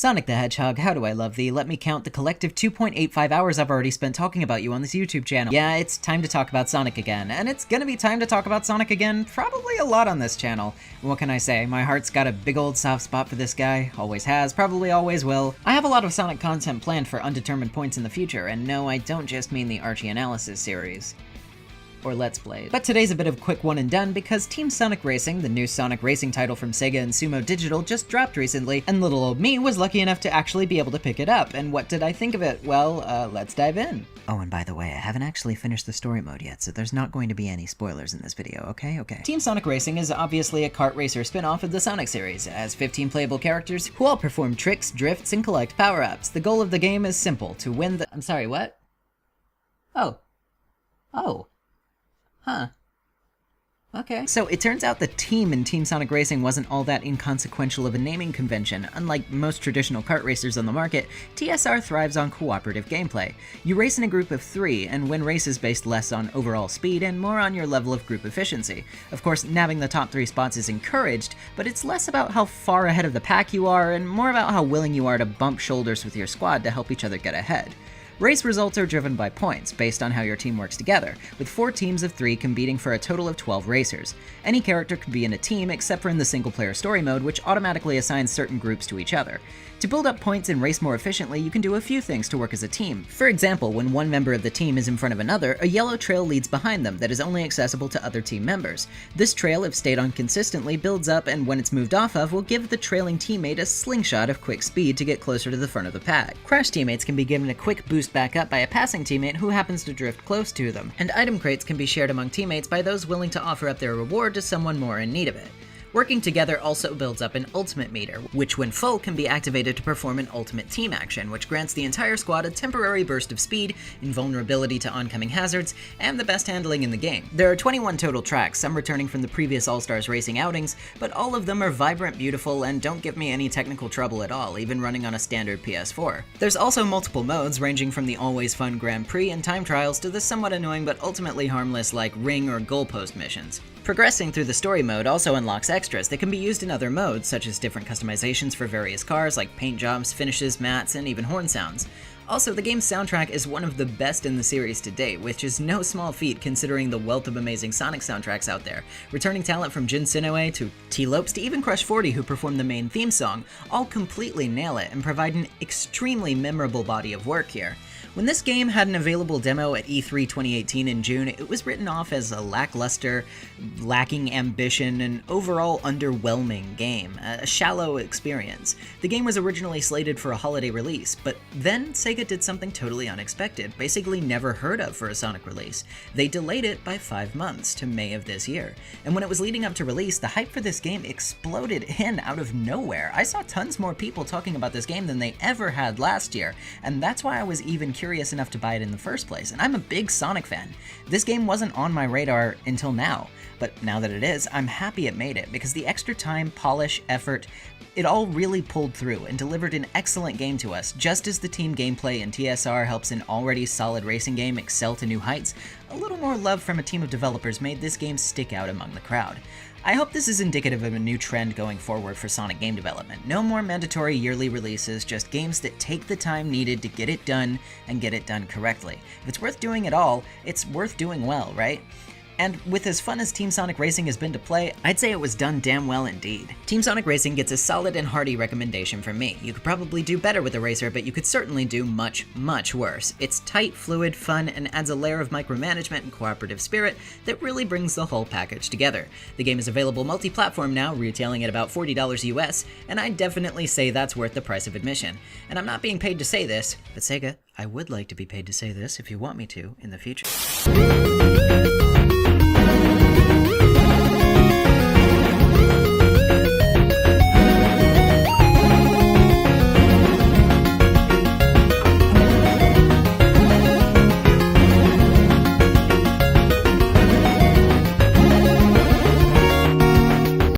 Sonic the Hedgehog, how do I love thee? Let me count the collective 2.85 hours I've already spent talking about you on this YouTube channel. Yeah, it's time to talk about Sonic again, and it's gonna be time to talk about Sonic again probably a lot on this channel. What can I say? My heart's got a big old soft spot for this guy, always has, probably always will. I have a lot of Sonic content planned for undetermined points in the future, and no, I don't just mean the Archie Analysis series. Or Let's Plays. But today's a bit of quick one and done because Team Sonic Racing, the new Sonic racing title from Sega and Sumo Digital, just dropped recently, and little old me was lucky enough to actually be able to pick it up. And what did I think of it? Well, let's dive in. Oh, and by the way, I haven't actually finished the story mode yet, so there's not going to be any spoilers in this video, okay? Team Sonic Racing is obviously a kart racer spin-off of the Sonic series. It has 15 playable characters who all perform tricks, drifts, and collect power-ups. The goal of the game is simple, to win the— I'm sorry, what? Oh. Huh. Okay. So it turns out the team in Team Sonic Racing wasn't all that inconsequential of a naming convention. Unlike most traditional kart racers on the market, TSR thrives on cooperative gameplay. You race in a group of 3 and win races based less on overall speed and more on your level of group efficiency. Of course, nabbing the top 3 spots is encouraged, but it's less about how far ahead of the pack you are and more about how willing you are to bump shoulders with your squad to help each other get ahead. Race results are driven by points, based on how your team works together, with 4 teams of 3 competing for a total of 12 racers. Any character can be in a team except for in the single-player story mode, which automatically assigns certain groups to each other. To build up points and race more efficiently, you can do a few things to work as a team. For example, when one member of the team is in front of another, a yellow trail leads behind them that is only accessible to other team members. This trail, if stayed on consistently, builds up and when it's moved off of, will give the trailing teammate a slingshot of quick speed to get closer to the front of the pack. Crash teammates can be given a quick boost back up by a passing teammate who happens to drift close to them, and item crates can be shared among teammates by those willing to offer up their reward to someone more in need of it. Working together also builds up an ultimate meter, which when full can be activated to perform an ultimate team action, which grants the entire squad a temporary burst of speed, invulnerability to oncoming hazards, and the best handling in the game. There are 21 total tracks, some returning from the previous All-Stars racing outings, but all of them are vibrant, beautiful, and don't give me any technical trouble at all, even running on a standard PS4. There's also multiple modes, ranging from the always fun Grand Prix and time trials to the somewhat annoying but ultimately harmless like ring or goalpost missions. Progressing through the story mode also unlocks extras that can be used in other modes, such as different customizations for various cars like paint jobs, finishes, mats, and even horn sounds. Also, the game's soundtrack is one of the best in the series to date, which is no small feat considering the wealth of amazing Sonic soundtracks out there. Returning talent from Jin Sinoue to T-Lopes to even Crush 40, who performed the main theme song, all completely nail it and provide an extremely memorable body of work here. When this game had an available demo at E3 2018 in June, it was written off as a lackluster, lacking ambition, and overall underwhelming game, a shallow experience. The game was originally slated for a holiday release, but then Sega did something totally unexpected, basically never heard of for a Sonic release. They delayed it by 5 months to May of this year, and when it was leading up to release, the hype for this game exploded in out of nowhere. I saw tons more people talking about this game than they ever had last year, and that's why I was even curious enough to buy it in the first place, and I'm a big Sonic fan. This game wasn't on my radar until now, but now that it is, I'm happy it made it, because the extra time, polish, effort, it all really pulled through and delivered an excellent game to us. Just as the team gameplay in TSR helps an already solid racing game excel to new heights, a little more love from a team of developers made this game stick out among the crowd. I hope this is indicative of a new trend going forward for Sonic game development. No more mandatory yearly releases, just games that take the time needed to get it done and get it done correctly. If it's worth doing at all, it's worth doing well, right? And with as fun as Team Sonic Racing has been to play, I'd say it was done damn well indeed. Team Sonic Racing gets a solid and hearty recommendation from me. You could probably do better with the racer, but you could certainly do much, much worse. It's tight, fluid, fun, and adds a layer of micromanagement and cooperative spirit that really brings the whole package together. The game is available multi-platform now, retailing at about $40 US, and I'd definitely say that's worth the price of admission. And I'm not being paid to say this, but Sega, I would like to be paid to say this if you want me to in the future.